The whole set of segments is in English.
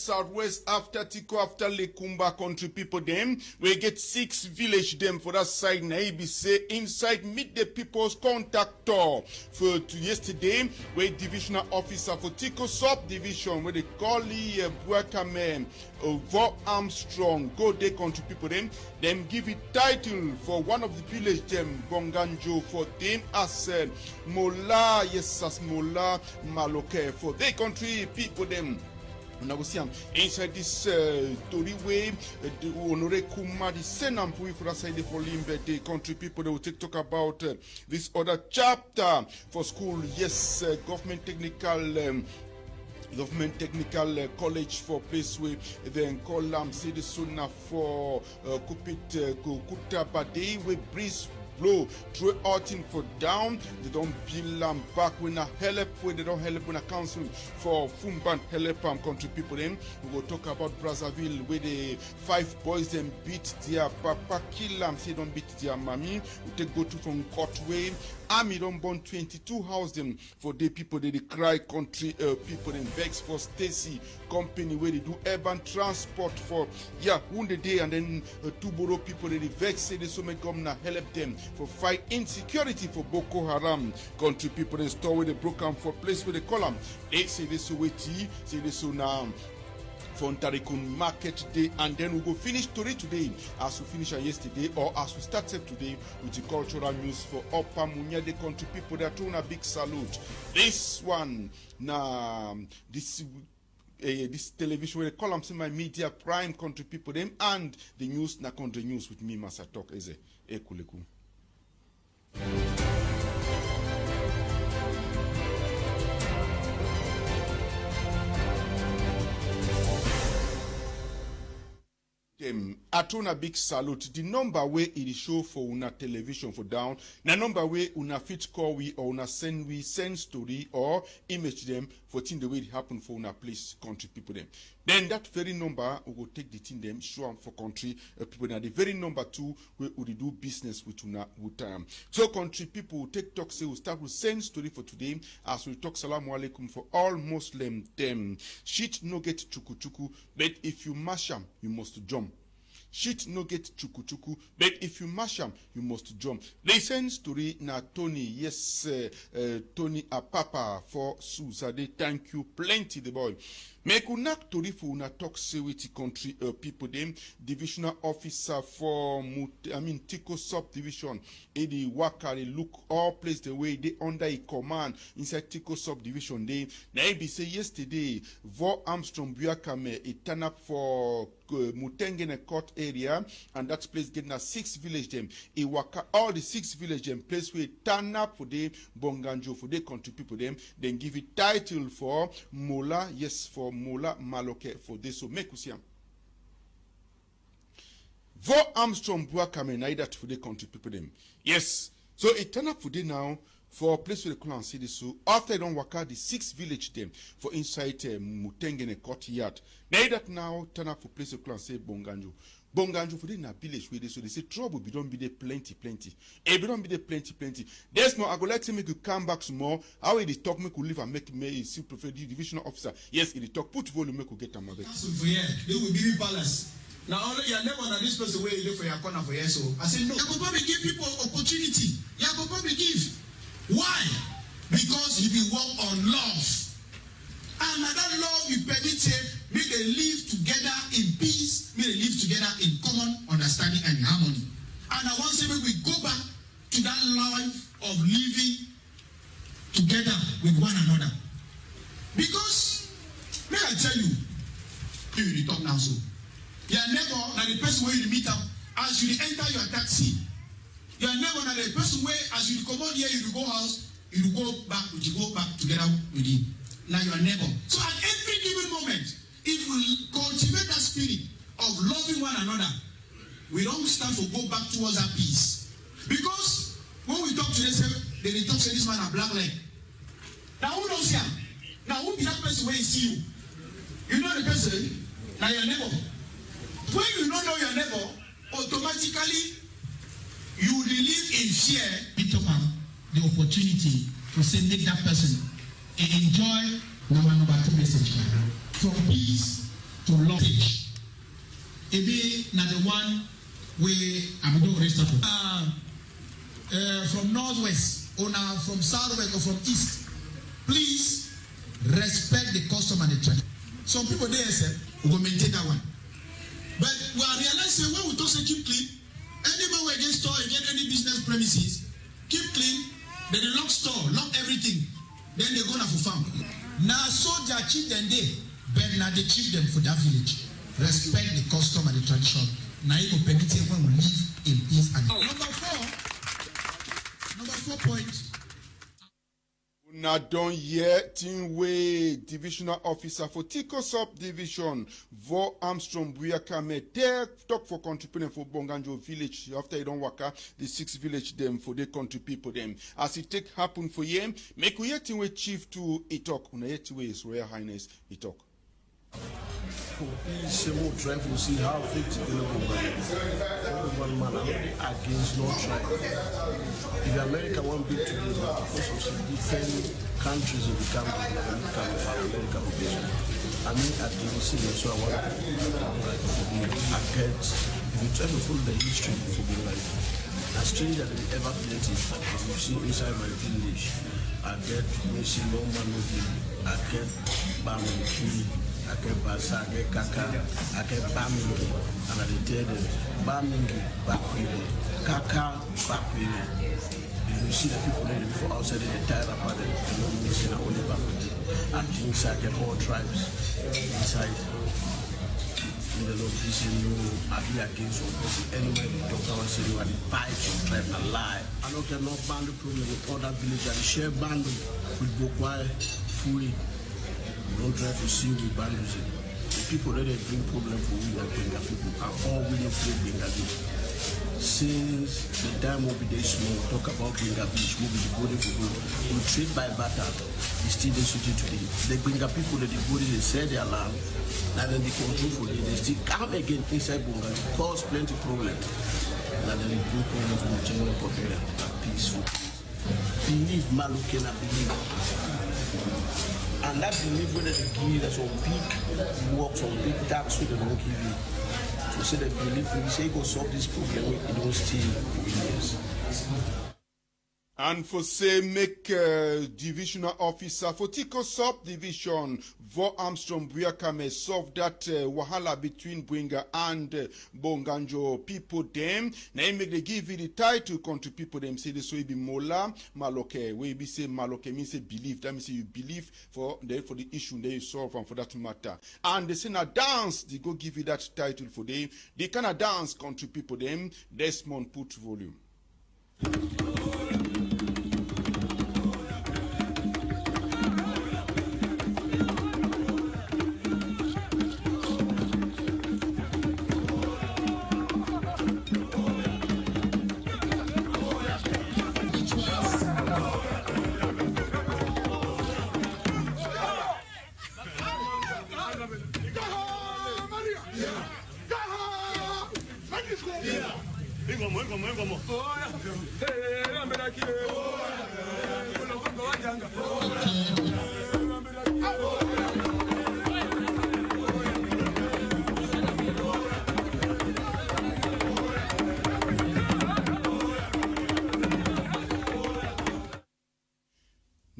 southwest after Tiko, after Lekumba country people them. We get 6 village them for that side. Now be say inside meet the people's contactor for yesterday. We divisional officer for Tiko subdivision where they call the Buakame Vo Armstrong go they country people them give it title for one of the village them Bonganjo for them as Mola yes as Mola Maloke for their country people them. Now we see inside this story way the Honore Kuma the Senampui for that side for Limbe the country people they will talk about this other chapter for school. Yes, government technical college for place where then call city sooner for Kupit Kukuta Bade we breeze blow through outing for down. They don't build them back when a help where they don't help when a council for Fumban help country people them. We will talk about Brazzaville where the 5 boys them beat their papa kill them say don't beat their mommy. We take go to from Courtway. Army don't burn 22 house them for the people they cry country people in vex for Stacy company where they do urban transport for wounded day and then Tuboro people they vex say they so make governor help them for fight insecurity for Boko Haram country people in store where they broke them for place where they call them. They say this so waiting, say this so now. For Ntarikun Market Day, and then we go finish story today as we finish yesterday or as we started today with the cultural news for Upper Munya, the country people that doing a big salute. This one now this television where they call them my media prime country people them and the news na country news with me Masa Talk Eze Ekuleku. Atuna big salute. The number where it is show for una television for down. The number where una fit call we or una send story or image them for thing the way it happen for una place country people them. Then that very number we will take the thing them show them for country people. Now the very number 2 we will do business with una with so country people will take talk say we start with send story for today as we talk salamu alaikum for all Muslim them. Shit no get chuku but if you mash them you must jump. Shit no get chuku, but if you mash them, you must jump. They send story na Tony, yes, Tony Apapa for Susade. Thank you, plenty the boy. Make unak tori for una talk with country people them divisional officer for Tiko subdivision. Edi Wakari look all place the way they under a command inside Tiko subdivision. They be say yesterday Vo Armstrong Buakame it turn up for Mutengene court area and that place getting a 6 village them. It waka all the 6 village them place where turn up for the Bonganjo for the country people them. Then give it title for Mola, yes for Mola Maloke for this. So make us Vo Armstrong Buakame na that for the country people them. Yes. So it turn up for the now for a place where the clan see this. So after they don't work out the 6 village them for inside Mutengene courtyard. Now that now turn up for place where the clan say Bonganjo for the na village where they so they say trouble be don't be there plenty. Be don't be there plenty. There's more I go like to make you come back some more. How it is talk make you live and make me still prefer the divisional officer. Yes, it is talk put volume make you get a mother. For here, they will give you palace. Now only you never on this person where you live for your corner for here. So I said no. You could probably give people opportunity. You could probably give. Why? Because you be work on love. And that love you permit make they live together in peace, make they live together in common understanding and harmony. And I want to say make we go back to that life of living together with one another. Because may I tell you, you talk now so. Your neighbor and the person where you meet up as you enter your taxi. Your neighbor and the person where as you come out here, you go house, you go back together with him. Now your neighbor. So at every given moment, if we cultivate that spirit of loving one another, we don't start to go back towards that peace. Because when we talk to them, they talk say this man a black leg. Now who knows him? Now who be that person where he see you? You know the person? Now your neighbor. When you don't know your neighbor, automatically you live in fear. Pick up the opportunity to say make that person enjoy number 2 message from peace to Lodge. Maybe not the one where I'm going to rest from northwest or now from southwest or from east, please respect the custom and the tradition. Some people there say we will maintain that one, but we are realizing when we talk say keep clean. Anybody who against store against any business premises, keep clean. Then they lock store, lock everything. Then they go now for farm. Now soldier chief them there, but now they chief them for that village. Respect the custom and the tradition. Now you will permit when we live in peace and Number four point. Now done yet in way divisional officer for Tiko Subdivision Vo Armstrong Buyakame talk for contributing for Bonganjo village after you don't work the 6 village them for they country people them as it take happen for them make we yet in way chief to it talk una yet way is Royal Highness it talk. More drive will see how effective the one man against no tribe. If America won't be together because of some different countries in the country, America will be so. I mean, at the scene, so I want to get, if you try to follow the history for being like a stranger than ever plenty, you see inside my village, I get Messi, no man will be, I get Bamiki. I get Basa, I get Kaka, I get Bamingi, and I tell them, Bamingi, Bakwili, Kaka, Bakwili. You see the people there before outside, they tie up at them, and not missing only Bakwili. And things I get all tribes inside. In the Lord, this is no, I be against anywhere we talk about city, we fight some tribe alive. I don't get no boundary problem with other villages, and share boundary with Bokwai, Fui. Don't try to see we boundaries. The people that bring problem for we that Benga people are all willing to play Bengali. Since the time will be there small, talk about Benga Beach, will be the body for good. We trade by barter, it's still the city today. The Benga people that the body they sell their land, and then they control for it, they still come again inside Bengali, cause plenty problem. And then they bring problem for the general population, peaceful. Believe Malukena believe. And that belief whether they give us some big work, some big tax, so they don't give you. So say that belief, when we say go solve this problem, it don't stay for years. And for say make divisional officer for Tiko Subdivision Vo Armstrong Buyakame solve that wahala between Bwinga and Bonganjo people them. Now make they give you the title country people them say this way be Mola Maloke. Where be say Maloke means say believe. That means say you believe for the issue they solve and for that matter. And they say now dance they go give you that title for them. They cannot dance country people them. Desmond put volume.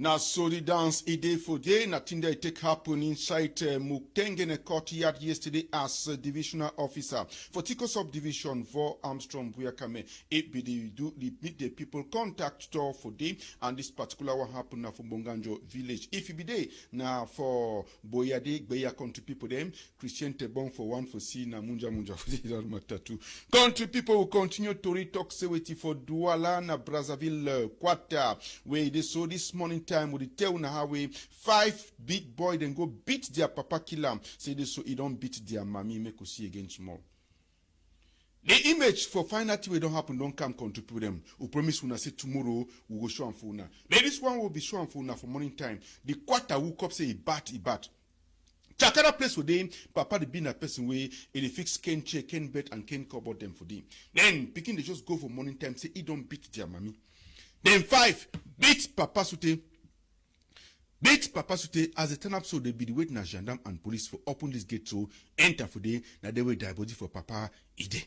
Now, so the dance a day for day, nothing that take happen inside Muktengene courtyard yesterday as divisional officer for Tiko Subdivision for Armstrong Buyakame. It be the meet the people contact store for day, and this particular one happen now for Bonganjo village. If you be there now for Boyade, Beya country people them, Christian Tebon for one for C, na Munja for the matter too. Country people will continue to retalk sewity for Douala na Brazzaville quarter, where they saw this morning time with the tell na how we 5 big boy then go beat their papa kill am. Say this so he don't beat their mommy make us see again small. The image for final thing we don't happen don't come country people them. We promise when I say tomorrow we go show am for now. Then this one will be show am for now for morning time. The quarter woke up say he bat. Chakara place for them, papa the being a person way they fix Ken chair, Ken bed and Ken cupboard them for them. Then picking they just go for morning time say he don't beat their mommy. Then 5 beat papa sute. Bait Papa Sute as a turn up so they be the wait na gendarme and police for open this gate so enter for day na they will die body for Papa ide.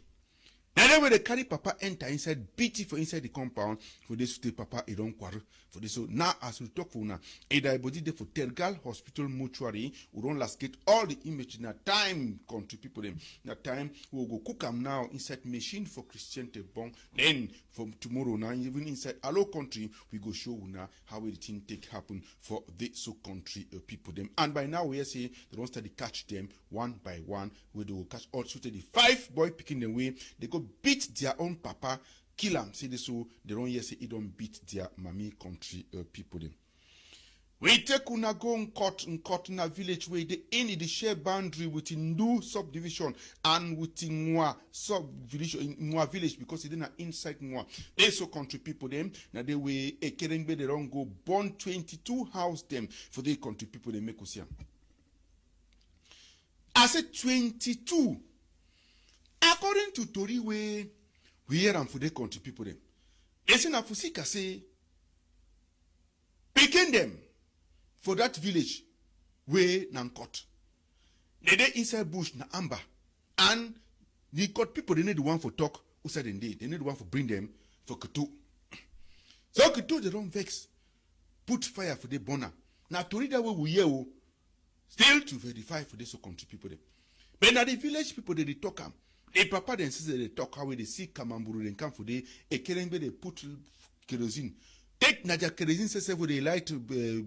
Now then when they carry Papa enter inside, beat it for inside the compound for this to Papa a don't quarrel for this. So now as we talk for now, a die body there for Tergal Hospital mortuary, we don't last get all the image in a time country people them. Na time we'll go cook them now inside machine for Christian Tebong. Then from tomorrow now, even inside allo country, we go show now how the thing take happen for the so country people them. And by now we say they don't start to catch them one by one. We do catch also the 5 boy picking the way. They go beat their own papa, kill them. See this so they don't say it don't beat their mommy country people them. We take una go in court in a village where they in the share boundary within new subdivision and within Mwa subdivision in Mwa village because it's not inside Mwa. They so country people them now they way a Kerengbe they don't go born 22 house them for the country people they make us. I said 22. According to Tori we hear them for the country people them. It's in a fusika say picking them for that village where Nankot. They inside bush na amber. And the court people they need one for talk who said indeed. They need one for bring them for Kutu. So Kutu they don't vex. Put fire for the burner. Now to read that way we hear still to verify for this country people them. But now the village people they talk am. The papa then says they talk how they see Kamamburu then come for the a Kerengbe they put kerosene. Take Naja kerosene says for the light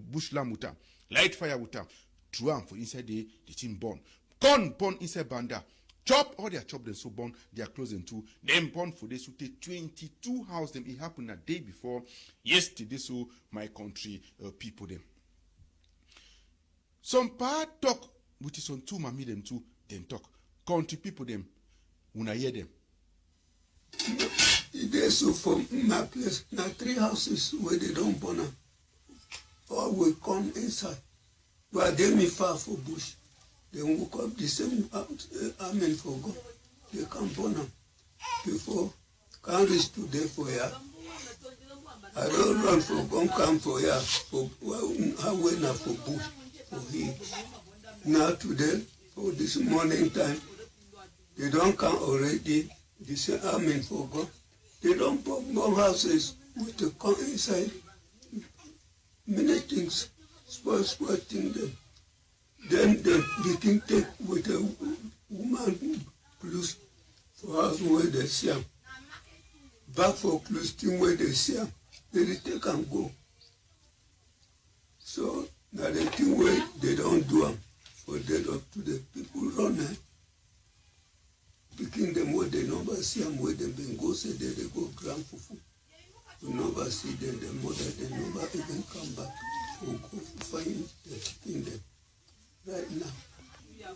bush lamb with light fire with them. For inside the thing burn. Corn burn inside banda. Chop all their chop them so burn they are closing too. Then burn for this to take 22 house them. It happened a day before yesterday so my country people them. Some part talk which is on two mammy them too then talk. Country people them when I hear them. They so from my place, now 3 houses where they don't burn them. Or we come inside. But they me far for bush. They woke up the same amen for God. They can burn them. Before, can't reach today for ya. I don't run for gun come for ya. For how we not for bush. For he. Now today, for this morning time, they don't come already. They say amen for God. They don't bomb houses with the come inside. Many things, spoil thing them. Then the king take with a woman clothes for house where they see them. Back for clothes thing where they see them. They take and go. So now the thing where they don't do them for dead up to the people run. Picking them where they never see them, where they been go say they go grand fufu. You never see them, the mother, they never even come back or go find the picking them right now.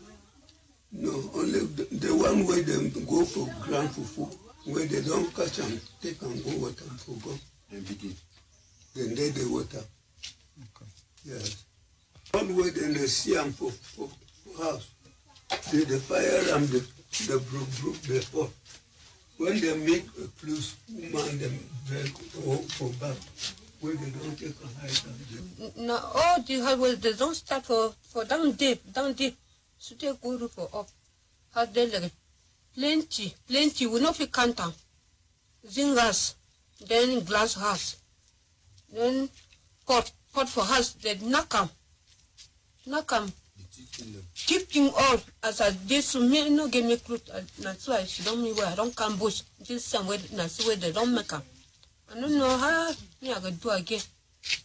No, only the one where they go for grand fufu, where they don't catch them, take and go water for God. Then they water. Okay. Yes. One way then they see them for house. They fire and the brook the pot. When they make a plus woman them for back, where they don't take a high down. No, all the highways they don't start for down deep. So they go for up. How they like plenty. We not fi count them. Zingas, then glass house, then pot for house. They knock them. Keeping all as I did so me no give me clothes. That's why she don't me where I don't come bush. Just somewhere that's where they don't make them. I don't know how me I go do again.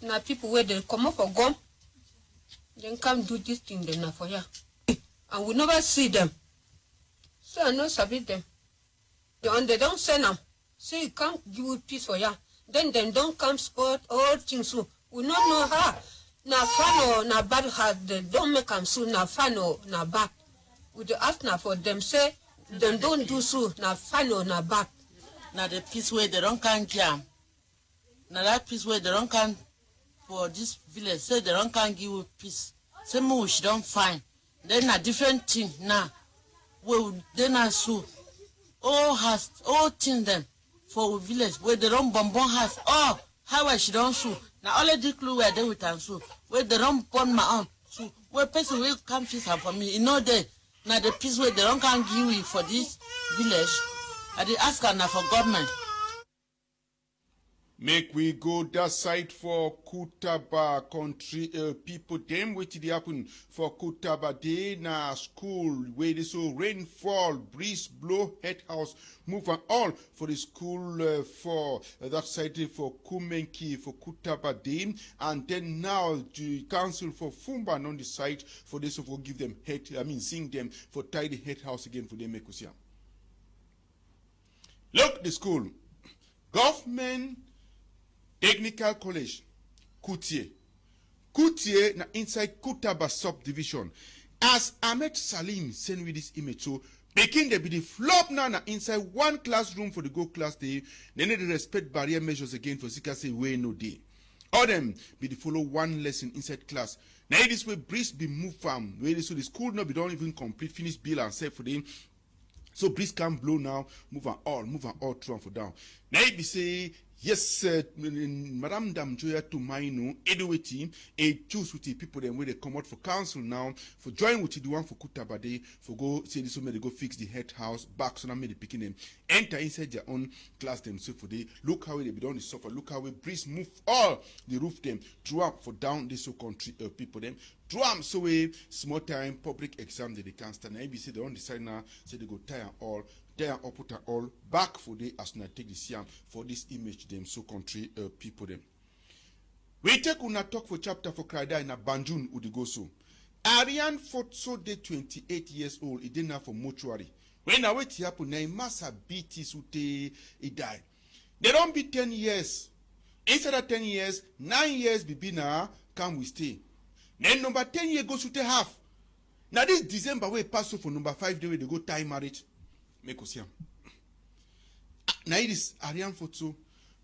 Now people where they come up for gum, then come do this thing then now for ya. And we never see them. So I know submit them. And they don't send them. So you can't give you peace for ya. Then they don't come spot all things so we don't know how. Na fun or na bad heart, they don't make them so na fun or na bad. We do ask now for them say, them don't do so na fun or na bad. Na the peace where they don't can jam. Na that peace where they don't can for this village, say they don't can give you peace. Say me we don't find. Then a different thing now. Well, then I so all things them for village where they don't bomb house. Oh, how I should don't so. Now only the clue were there with and so where they don't burn my own. So where person will come fix am for me, you know they now the piece where they don't can give you for this village. I dey ask her now for government. Make we go that side for Kutaba country people. Them wetin dey happen for Kutaba dey na school where they so rain fall, breeze blow, head house move and all for the school for that side for Kumenki for Kutaba dey, and then now the council for Fumban on the side for this for give them head. Sing them for tidy head house again for them make us. Look the school, government. Technical College, Kutie. Kutie na inside Kutaba subdivision. As Ahmed Salim send me this image, so begin they be the flop now na inside one classroom for the go class day. They need to respect barrier measures again for Sika say way no day. All them be the follow one lesson inside class. Now this way breeze be move from where so the school no be don't even complete finish bill and set for them. So breeze can blow now, move and all through and for down. Now it be say yes, Madam Damjoya to Maino, Edweti, a choose with the people then where they come out for council now, for join with the one for Kutabade, for go say this way they go fix the head house, back so now made the picking them, enter inside their own class them. So for they look how they be done the suffer, look how we breeze move all the roof them, through up for down this so country people them. Drum so a small time public exam that they can't stand. Now say they don't decide now, say they go tie all. They are put all back for the as na take the siam for this image them so country people them. We take una talk for chapter for Krida in a Banjun Udigoso. Arian fought so de 28 years old, he didn't have for mortuary. When I wait here na massa beat sute he die. They don't be 10 years. Instead of 10 years, 9 years be now can we stay. Then number 10 years goes to half. Now this December we pass for number 5 day they go tie marriage. Make us now it is Arian photo.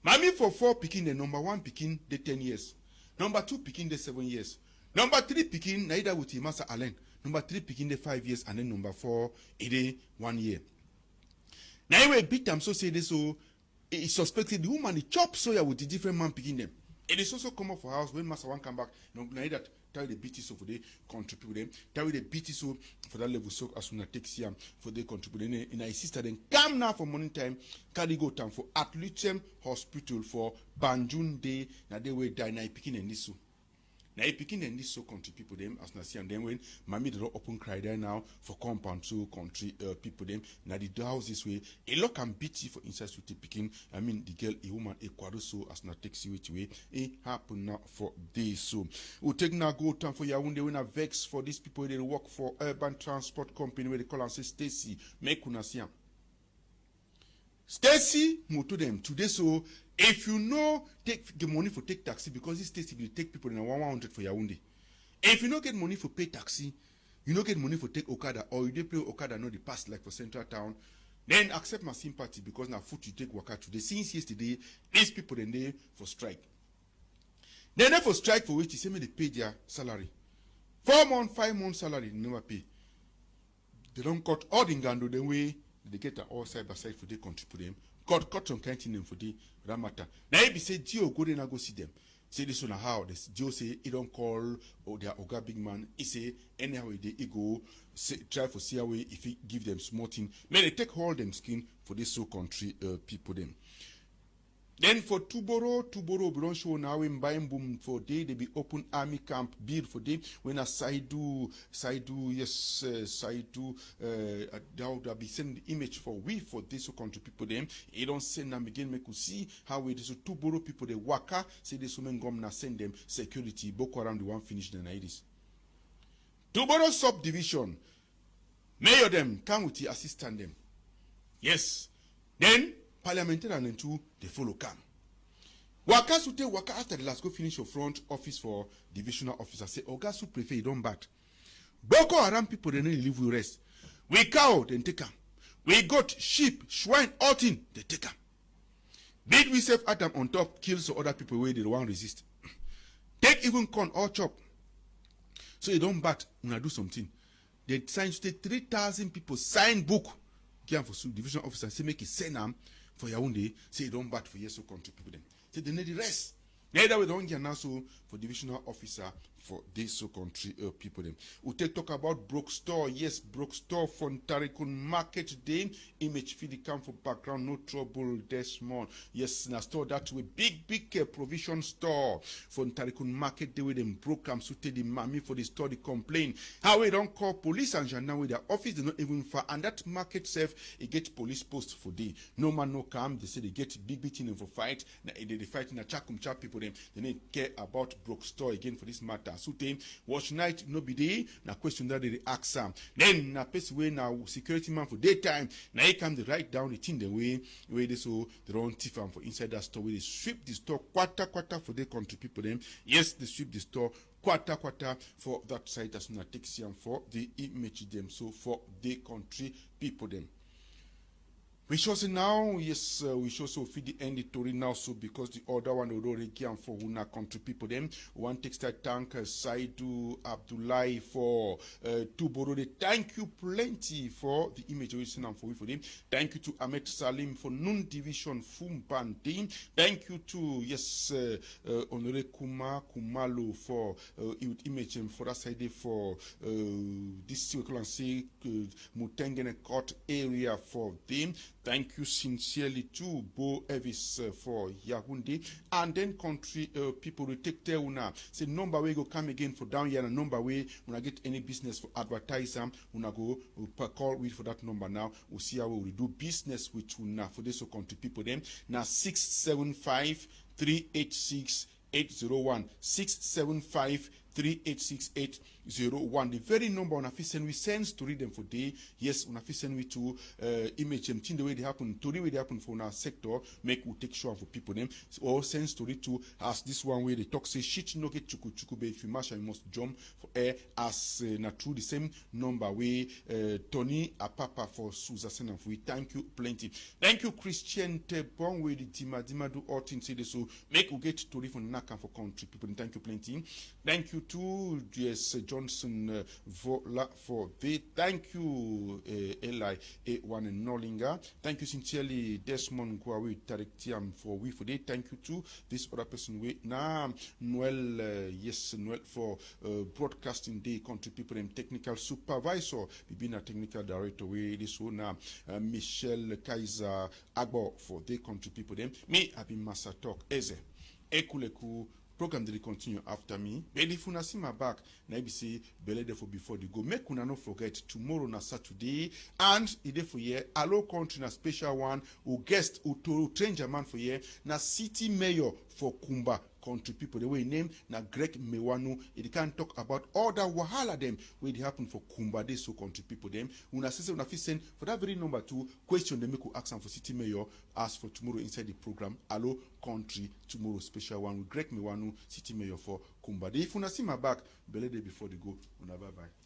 Mami for 4 picking the number 1 picking the 10 years. Number 2 picking the 7 years. Number 3 picking neither with Master Allen. Number 3 picking the 5 years and then number 4 it 1 year. Now we beat them so say this so it suspected the woman the chop soya with the different man picking them. It is also come up for house when Master one come back. Now that tell the BT so for the contribute them. Tell the BT so for that level so as soon as take CM for the contribute. And I sister then come now for morning time. Carry go time for Atluchem Hospital for Banjun Day. Now they will die now picking and this so. Now picking and this so country people them as na see and then when Mami the open cry there now for compound so country people them. Now the house this way a lot can beat for inside to picking. The girl a woman a quarter so as na take see which way it happen now for this so. We take now go time for Yaounde when a vex for these people they work for urban transport company where they call and say Stacy make una see. Stacy moto them today so if you know take the money for take taxi because this Stacy will take people in 100 for Yaounde. If you don't get money for pay taxi, you don't get money for take Okada or you don't pay Okada not the pass like for central town, then accept my sympathy because now food you take waka today. Since yesterday, these people then they for strike. They never for strike for which they say me they pay their salary. 4 months, 5 months salary they never pay. They don't cut all the gando the way they get all side by side for they contribute them. Cut some kind of them for the matter. Now if you say Dio go then I go see them. Say this one how this Dio say he don't call or their Oga big man. He say anyhow they go say, try for see away if he give them small thing. May they take all them skin for this so country people them. Then for Tuboro we don't show now in buying boom for day they be open army camp build for day when a Saidu that be send the image for we for this so country people them. He don't send them again make you see how we this so Tuboro people they waka say this woman gom na send them security Boko Haram the one finish the night is. Tuboro subdivision mayor them come with the assistant them. Yes. Then parliamentarian and two they follow come. Waka sute waka after the last go finish your front office for divisional officer say Oga su prefer you don't bat. Boko Haram people they don't live with rest. We cow then take them. We got sheep, swine, all thing they take them. Bid we save Adam on top kills so other people where they don't resist. Take even corn or chop. So you don't bat when I do something. They sign to 3,000 people sign book. Give for division officer say make it send them for Yaounde, say don't bat for yes so country people then. Say they need the rest. Neither we don't get now so for divisional officer for this so country people them. We take talk about Broke Store. Yes, Broke Store for Ntarikun Market Day. Image feed the camp for background, no trouble this month. Yes, na store that with big provision store for Ntarikun Market Day with them broke am suited the mammy for the store the complain. How we don't call police and gendarme with their office, they not even far. And that market self, it get police post for day. No man no come, they say they get big beating for fight. Now they fight in a chakum chat people them. They don't care about Broke Store again for this matter. So they watch night no be day. Na question that they ask some. Then na pace way now security man for daytime. Now he come they write down the thing the way they so they run thief and for inside that store where they sweep the store quarter for the country people them. Yes, they sweep the store quarter for that side as soon takes them for the image them so for the country people them. We shall say now, yes, we shall so feed the end story now, so because the other one already came for Una country people them. One textile tank Saidu Abdullahi for Tuborode. Thank you plenty for the image we send for them. Thank you to Ahmed Salim for Noon Division Fumban team. Thank you to yes Honore Kumalo for image for that side for this we can say Mutengene Court area for them. Thank you sincerely to Bo Evis for Yaoundé. And then country people will take care una. Say number way go come again for down here and number way when I get any business for advertiser, una go call with for that number now. We'll see how we will do business with una for this country people them. Now 675 386 801 675 386-801. The very number on a send we sends to read them for day. Yes, on a send we to image them the way they happen, to the way they happen for our sector, make we take sure for people them. Or sends to read to as this one way they talk say shit no get chuku be if you mash you must jump for air as not through the same number way Tony Apapa for Susan and we thank you plenty. Thank you Christian Tebong with the Dima do all things say this so make we get to read for Naka for country people. Thank you plenty. Thank you to J.S. Johnson Vola for the thank you Eli A1 and Nollinga. Thank you sincerely Desmond Gwawi Tarektiam for we for the thank you to this other person we Noel yes Noel for broadcasting day country people and technical supervisor being a technical director we this one Michelle Kaiser Agbo for the country people them me have been Master Talk Eze Ekuleku program they continue after me. But if you see my back, na say bele there for before they go. Make una not forget tomorrow na Saturday and the day for year. Allo country na special one. Who guest who train German for year na city mayor for Kumba country people. The way name na Greg Mewanu. It can talk about all the wahala them where it happen for Kumba they so country people them. Una say una fit send for that very number 2 question they make ask for city mayor ask for tomorrow inside the program. Allo country tomorrow special one with Greg Mewanu city mayor for Kumba. If una see my back, bele day before they go. Una bye bye.